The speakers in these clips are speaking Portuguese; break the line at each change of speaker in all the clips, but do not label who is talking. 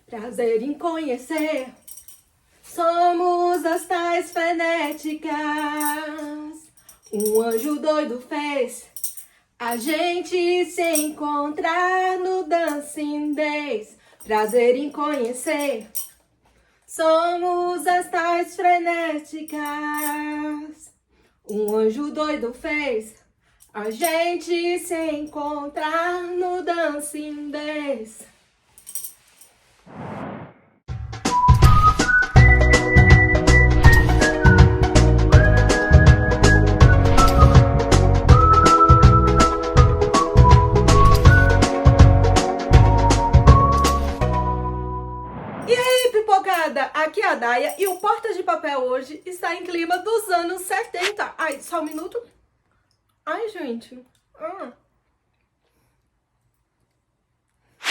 Prazer em conhecer. Somos as tais frenéticas. Um anjo doido fez a gente se encontrar no Dancing Days. Prazer em conhecer. Somos as tais frenéticas. Um anjo doido fez a gente se encontrar no Dancing Days. Aqui é a Daia e o Porta de Papel hoje está em clima dos anos 70. Ai, só um minuto. Ai, gente.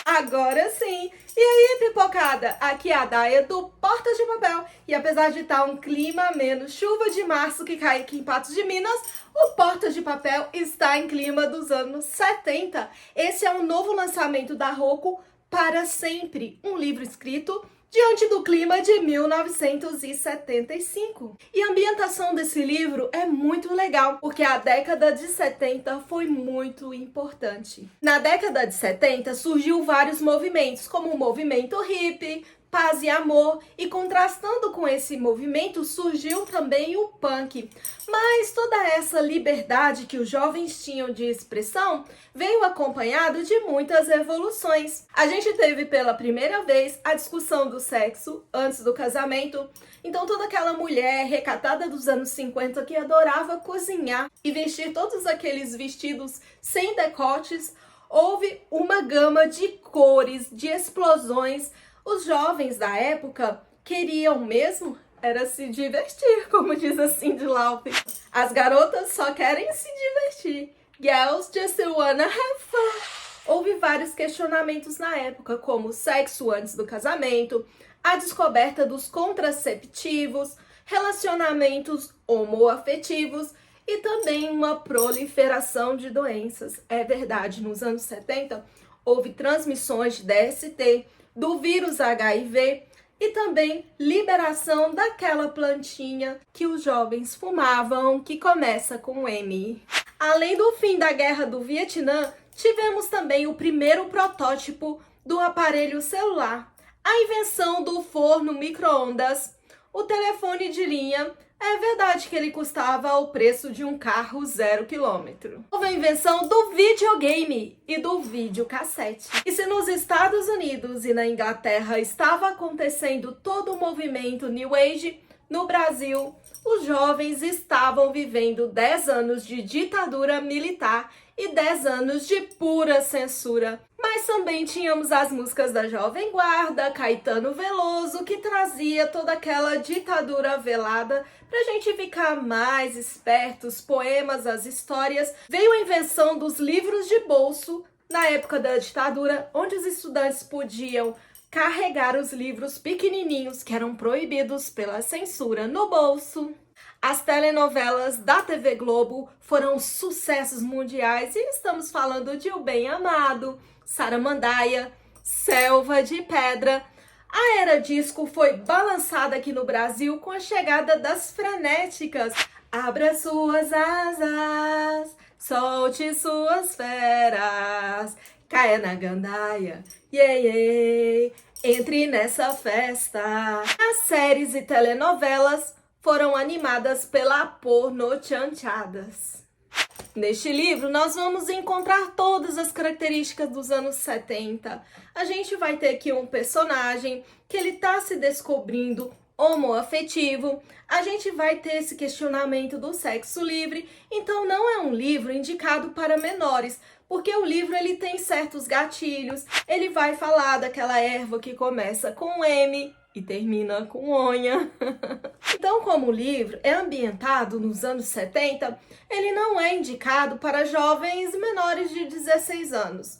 Agora sim. E aí, pipocada? Aqui é a Daia do Porta de Papel. E apesar de estar um clima ameno, chuva de março que cai aqui em Patos de Minas, o Porta de Papel está em clima dos anos 70. Esse é um novo lançamento da Rocco, Para Sempre, um livro escrito diante do clima de 1975. E a ambientação desse livro é muito legal, porque a década de 70 foi muito importante. Na década de 70 surgiu vários movimentos, como o movimento hippie, paz e amor, e contrastando com esse movimento surgiu também o punk. Mas toda essa liberdade que os jovens tinham de expressão veio acompanhado de muitas revoluções. A gente teve pela primeira vez a discussão do sexo antes do casamento. Então toda aquela mulher recatada dos anos 50 que adorava cozinhar e vestir todos aqueles vestidos sem decotes, houve uma gama de cores, de explosões. Os jovens da época queriam mesmo era se divertir, como diz a Cyndi Lauper. As garotas só querem se divertir. Girls just wanna have fun. Houve vários questionamentos na época, como o sexo antes do casamento, a descoberta dos contraceptivos, relacionamentos homoafetivos e também uma proliferação de doenças. É verdade, nos anos 70 houve transmissões de DST, do vírus HIV e também liberação daquela plantinha que os jovens fumavam, que começa com M. Além do fim da Guerra do Vietnã, tivemos também o primeiro protótipo do aparelho celular, a invenção do forno micro-ondas, o telefone de linha. É verdade que ele custava o preço de um carro 0 km. Houve a invenção do videogame e do videocassete. E se nos Estados Unidos e na Inglaterra estava acontecendo todo o movimento New Age, no Brasil, os jovens estavam vivendo 10 anos de ditadura militar e 10 anos de pura censura. Mas também tínhamos as músicas da Jovem Guarda, Caetano Veloso, que trazia toda aquela ditadura velada pra gente ficar mais espertos, poemas, as histórias. Veio a invenção dos livros de bolso na época da ditadura, onde os estudantes podiam carregar os livros pequenininhos que eram proibidos pela censura no bolso. As telenovelas da TV Globo foram sucessos mundiais e estamos falando de O Bem Amado, Saramandaia, Selva de Pedra. A era disco foi balançada aqui no Brasil com a chegada das frenéticas. Abra suas asas, solte suas feras, caia na gandaia, yeah, yeah, entre nessa festa. As séries e telenovelas foram animadas pela Porno Chanchadas. Neste livro, nós vamos encontrar todas as características dos anos 70. A gente vai ter aqui um personagem que ele tá se descobrindo homoafetivo. A gente vai ter esse questionamento do sexo livre. Então, não é um livro indicado para menores, porque o livro ele tem certos gatilhos. Ele vai falar daquela erva que começa com M e termina com onha. Então, como o livro é ambientado nos anos 70, ele não é indicado para jovens menores de 16 anos,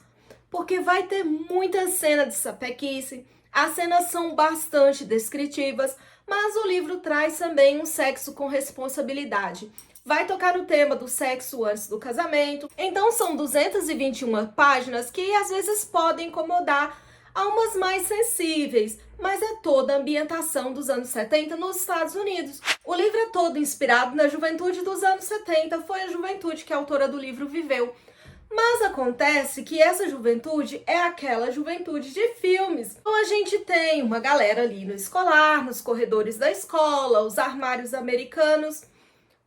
porque vai ter muita cena de sapequice, as cenas são bastante descritivas, mas o livro traz também um sexo com responsabilidade. Vai tocar no tema do sexo antes do casamento, então são 221 páginas que às vezes podem incomodar Há umas mais sensíveis, mas é toda a ambientação dos anos 70 nos Estados Unidos. O livro é todo inspirado na juventude dos anos 70, foi a juventude que a autora do livro viveu. Mas acontece que essa juventude é aquela juventude de filmes. Então a gente tem uma galera ali no escolar, nos corredores da escola, os armários americanos,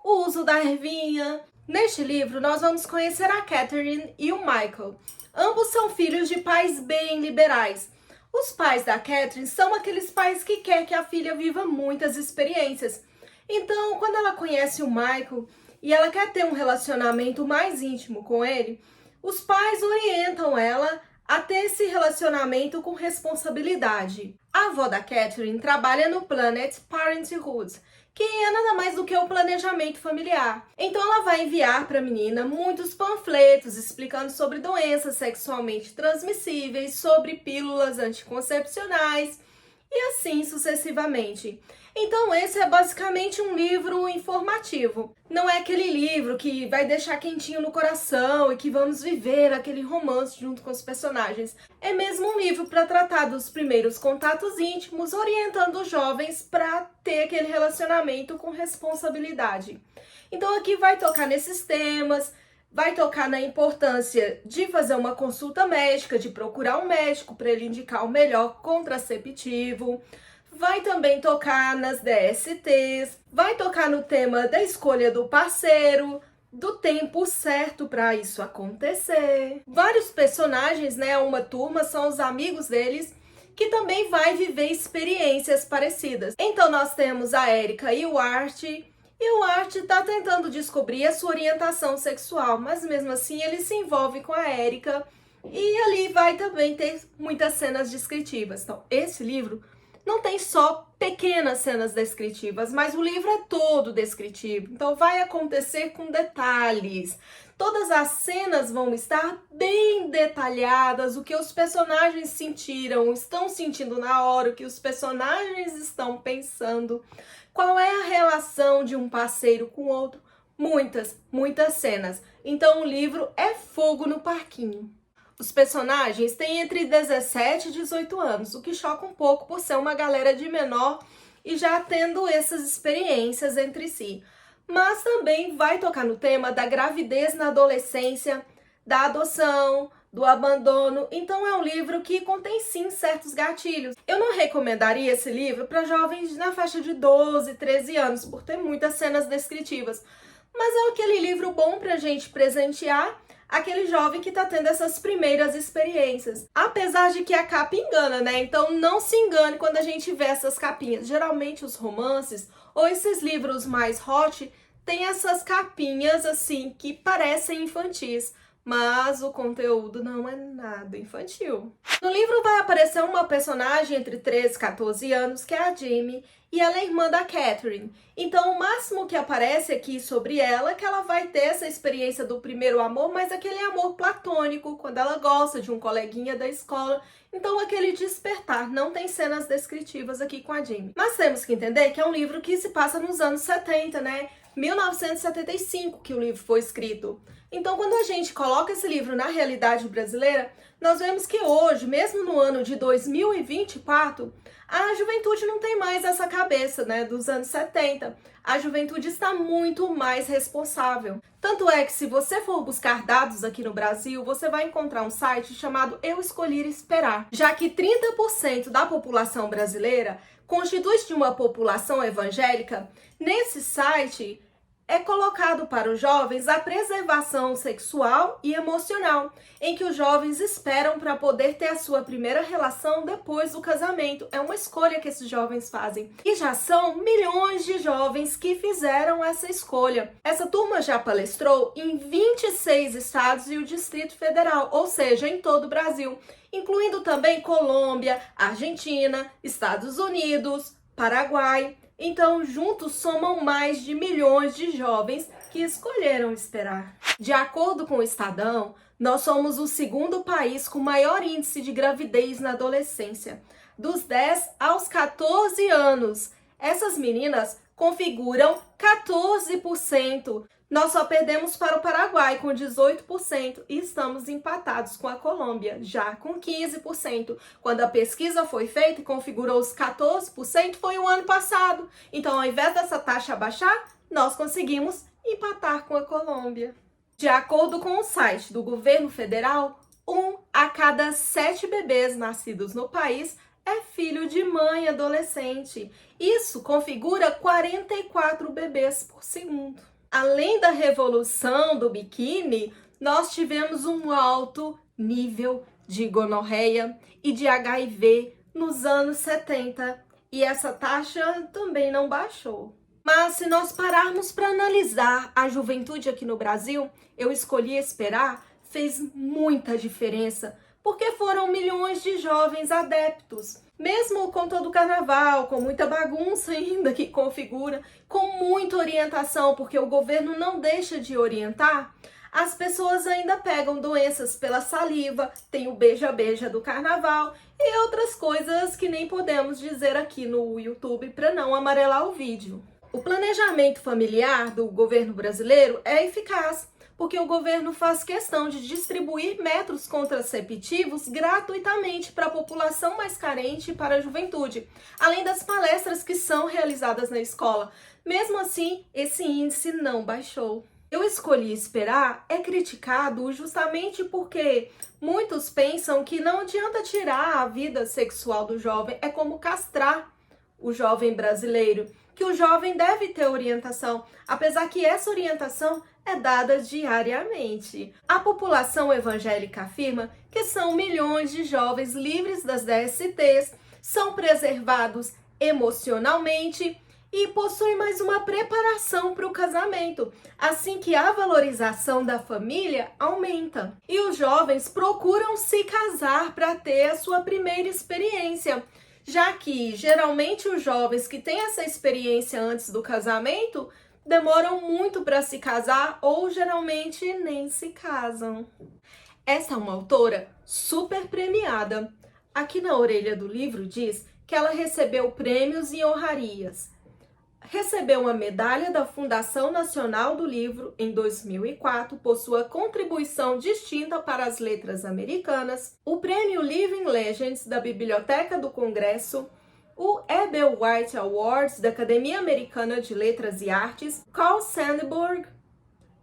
o uso da ervinha. Neste livro nós vamos conhecer a Catherine e o Michael. Ambos são filhos de pais bem liberais. Os pais da Catherine são aqueles pais que querem que a filha viva muitas experiências. Então, quando ela conhece o Michael e ela quer ter um relacionamento mais íntimo com ele, os pais orientam ela a ter esse relacionamento com responsabilidade. A avó da Catherine trabalha no Planned Parenthood, que é nada mais do que o planejamento familiar. Então ela vai enviar para a menina muitos panfletos explicando sobre doenças sexualmente transmissíveis, sobre pílulas anticoncepcionais e assim sucessivamente. Então esse é basicamente um livro informativo. Não é aquele livro que vai deixar quentinho no coração e que vamos viver aquele romance junto com os personagens. É mesmo um livro para tratar dos primeiros contatos íntimos, orientando os jovens para ter aquele relacionamento com responsabilidade. Então aqui vai tocar nesses temas, vai tocar na importância de fazer uma consulta médica, de procurar um médico para ele indicar o melhor contraceptivo. Vai também tocar nas DSTs, vai tocar no tema da escolha do parceiro, do tempo certo para isso acontecer. Vários personagens, né, uma turma, são os amigos deles, que também vai viver experiências parecidas. Então nós temos a Erika e o Art, e o Art está tentando descobrir a sua orientação sexual, mas mesmo assim ele se envolve com a Erika, e ali vai também ter muitas cenas descritivas. Então esse livro não tem só pequenas cenas descritivas, mas o livro é todo descritivo. Então vai acontecer com detalhes. Todas as cenas vão estar bem detalhadas, o que os personagens sentiram, estão sentindo na hora, o que os personagens estão pensando, qual é a relação de um parceiro com o outro. Muitas cenas. Então o livro é fogo no parquinho. Os personagens têm entre 17 e 18 anos, o que choca um pouco por ser uma galera de menor e já tendo essas experiências entre si. Mas também vai tocar no tema da gravidez na adolescência, da adoção, do abandono. Então é um livro que contém sim certos gatilhos. Eu não recomendaria esse livro para jovens na faixa de 12, 13 anos, por ter muitas cenas descritivas. Mas é aquele livro bom para a gente presentear aquele jovem que está tendo essas primeiras experiências. Apesar de que a capa engana, né? Então não se engane quando a gente vê essas capinhas. Geralmente os romances ou esses livros mais hot têm essas capinhas assim que parecem infantis, mas o conteúdo não é nada infantil. No livro vai aparecer uma personagem entre 13 e 14 anos, que é a Jamie, e ela é irmã da Catherine. Então o máximo que aparece aqui sobre ela é que ela vai ter essa experiência do primeiro amor, mas aquele amor platônico, quando ela gosta de um coleguinha da escola. Então aquele despertar, não tem cenas descritivas aqui com a Jamie. Mas temos que entender que é um livro que se passa nos anos 70, né? 1975 que o livro foi escrito. Então, quando a gente coloca esse livro na realidade brasileira, nós vemos que hoje, mesmo no ano de 2024, a juventude não tem mais essa cabeça, né, dos anos 70. A juventude está muito mais responsável. Tanto é que se você for buscar dados aqui no Brasil, você vai encontrar um site chamado Eu Escolhi Esperar, já que 30% da população brasileira constitui-se de uma população evangélica. Nesse site é colocado para os jovens a preservação sexual e emocional, em que os jovens esperam para poder ter a sua primeira relação depois do casamento. É uma escolha que esses jovens fazem. E já são milhões de jovens que fizeram essa escolha. Essa turma já palestrou em 26 estados e o Distrito Federal, ou seja, em todo o Brasil, incluindo também Colômbia, Argentina, Estados Unidos, Paraguai. Então, juntos somam mais de milhões de jovens que escolheram esperar. De acordo com o Estadão, nós somos o segundo país com maior índice de gravidez na adolescência. Dos 10 aos 14 anos, Essas meninas configuram 14%. Nós só perdemos para o Paraguai com 18% e estamos empatados com a Colômbia, já com 15%. Quando a pesquisa foi feita e configurou os 14%, foi o ano passado. Então, ao invés dessa taxa baixar, nós conseguimos empatar com a Colômbia. De acordo com o site do governo federal, 1 a cada 7 bebês nascidos no país é filho de mãe adolescente. Isso configura 44 bebês por segundo. Além da revolução do biquíni, nós tivemos um alto nível de gonorreia e de HIV nos anos 70 e essa taxa também não baixou. Mas se nós pararmos para analisar a juventude aqui no Brasil, eu escolhi esperar, fez muita diferença, porque foram milhões de jovens adeptos. Mesmo com todo o carnaval, com muita bagunça ainda que configura, com muita orientação, porque o governo não deixa de orientar, as pessoas ainda pegam doenças pela saliva, tem o beija-beija do carnaval e outras coisas que nem podemos dizer aqui no YouTube para não amarelar o vídeo. O planejamento familiar do governo brasileiro é eficaz, porque o governo faz questão de distribuir métodos contraceptivos gratuitamente para a população mais carente e para a juventude, além das palestras que são realizadas na escola. Mesmo assim, esse índice não baixou. Eu escolhi esperar é criticado justamente porque muitos pensam que não adianta tirar a vida sexual do jovem, é como castrar o jovem brasileiro, que o jovem deve ter orientação, apesar que essa orientação é dada diariamente. A população evangélica afirma que são milhões de jovens livres das DSTs, são preservados emocionalmente e possuem mais uma preparação para o casamento, assim que a valorização da família aumenta. E os jovens procuram se casar para ter a sua primeira experiência, já que geralmente os jovens que têm essa experiência antes do casamento demoram muito para se casar ou geralmente nem se casam. Essa é uma autora super premiada. Aqui na orelha do livro diz que ela recebeu prêmios e honrarias. Recebeu uma medalha da Fundação Nacional do Livro em 2004 por sua contribuição distinta para as letras americanas, o prêmio Living Legends da Biblioteca do Congresso, o Abel White Awards da Academia Americana de Letras e Artes, Carl Sandburg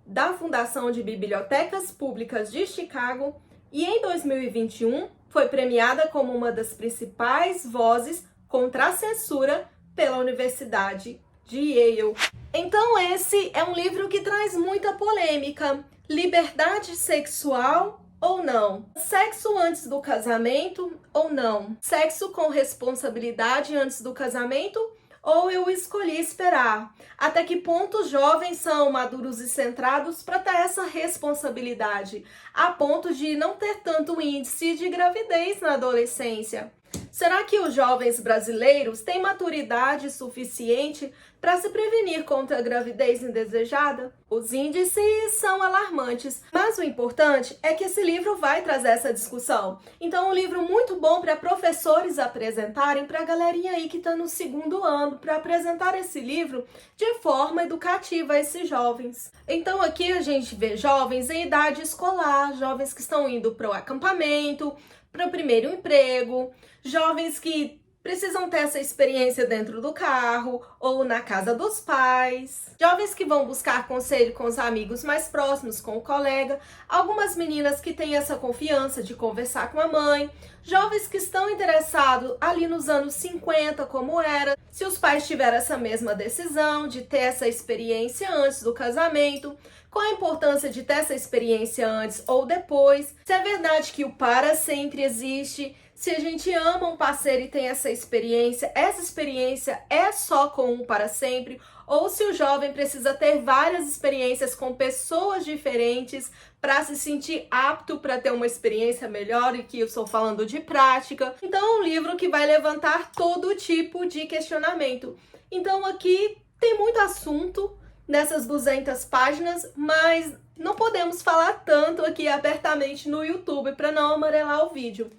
da Fundação de Bibliotecas Públicas de Chicago e em 2021 foi premiada como uma das principais vozes contra a censura pela Universidade de Yale. Então esse é um livro que traz muita polêmica. Liberdade sexual ou não? Sexo antes do casamento ou não? Sexo com responsabilidade antes do casamento ou eu escolhi esperar? Até que ponto os jovens são maduros e centrados para ter essa responsabilidade, a ponto de não ter tanto índice de gravidez na adolescência? Será que os jovens brasileiros têm maturidade suficiente para se prevenir contra a gravidez indesejada? Os índices são alarmantes, mas o importante é que esse livro vai trazer essa discussão. Então, é um livro muito bom para professores apresentarem para a galerinha aí que está no segundo ano, para apresentar esse livro de forma educativa a esses jovens. Então, aqui a gente vê jovens em idade escolar, jovens que estão indo para o acampamento, para o primeiro emprego, jovens que precisam ter essa experiência dentro do carro ou na casa dos pais, jovens que vão buscar conselho com os amigos mais próximos, com o colega, algumas meninas que têm essa confiança de conversar com a mãe, jovens que estão interessados ali nos anos 50, como era, se os pais tiveram essa mesma decisão de ter essa experiência antes do casamento, qual a importância de ter essa experiência antes ou depois, se é verdade que o para sempre existe, se a gente ama um parceiro e tem essa experiência é só com um para sempre, ou se o jovem precisa ter várias experiências com pessoas diferentes para se sentir apto para ter uma experiência melhor, e que eu estou falando de prática. Então é um livro que vai levantar todo tipo de questionamento. Então aqui tem muito assunto nessas 200 páginas, mas não podemos falar tanto aqui abertamente no YouTube para não amarelar o vídeo.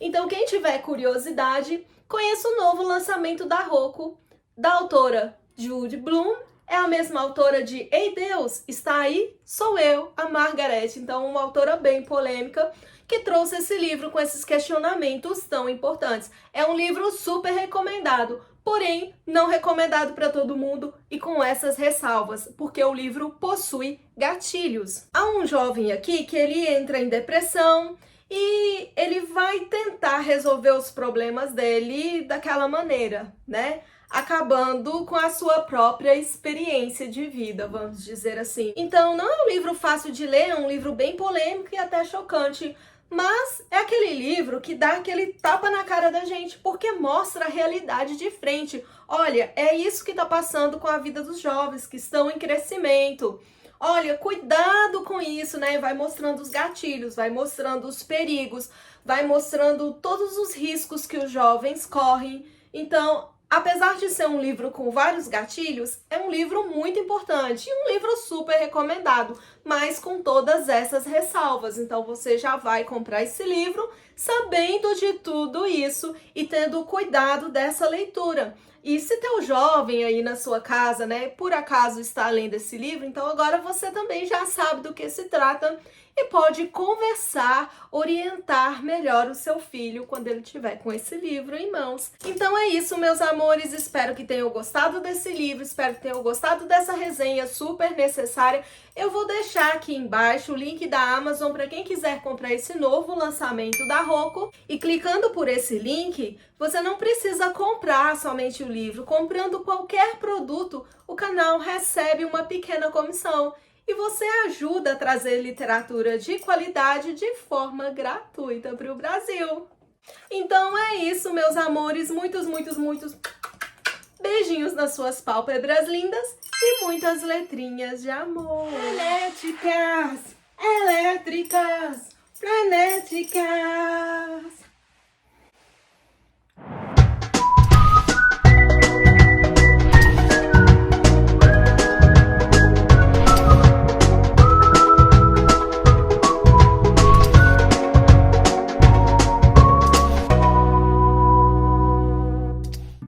Então, quem tiver curiosidade, conheça o novo lançamento da Roku da autora Judy Blume. É a mesma autora de Ei Deus, está aí? Sou eu, a Margaret. Então, uma autora bem polêmica que trouxe esse livro com esses questionamentos tão importantes. É um livro super recomendado, porém não recomendado para todo mundo e com essas ressalvas, porque o livro possui gatilhos. Há um jovem aqui que ele entra em depressão e ele vai tentar resolver os problemas dele daquela maneira, né? Acabando com a sua própria experiência de vida, vamos dizer assim. Então, não é um livro fácil de ler, é um livro bem polêmico e até chocante, mas é aquele livro que dá aquele tapa na cara da gente, porque mostra a realidade de frente. Olha, é isso que está passando com a vida dos jovens que estão em crescimento. Olha, cuidado com isso, né? Vai mostrando os gatilhos, vai mostrando os perigos, vai mostrando todos os riscos que os jovens correm. Então, apesar de ser um livro com vários gatilhos, é um livro muito importante e um livro super recomendado, mas com todas essas ressalvas. Então você já vai comprar esse livro sabendo de tudo isso e tendo cuidado dessa leitura. E se teu jovem aí na sua casa, né, por acaso está lendo esse livro, então agora você também já sabe do que se trata e pode conversar, orientar melhor o seu filho quando ele estiver com esse livro em mãos. Então é isso, meus amores. Espero que tenham gostado desse livro, espero que tenham gostado dessa resenha super necessária. Eu vou deixar aqui embaixo o link da Amazon para quem quiser comprar esse novo lançamento da Roku. E clicando por esse link, você não precisa comprar somente o livro. Comprando qualquer produto, o canal recebe uma pequena comissão. E você ajuda a trazer literatura de qualidade de forma gratuita para o Brasil. Então é isso, meus amores. Muitos beijinhos nas suas pálpebras lindas e muitas letrinhas de amor. Elétricas, elétricas, frenéticas.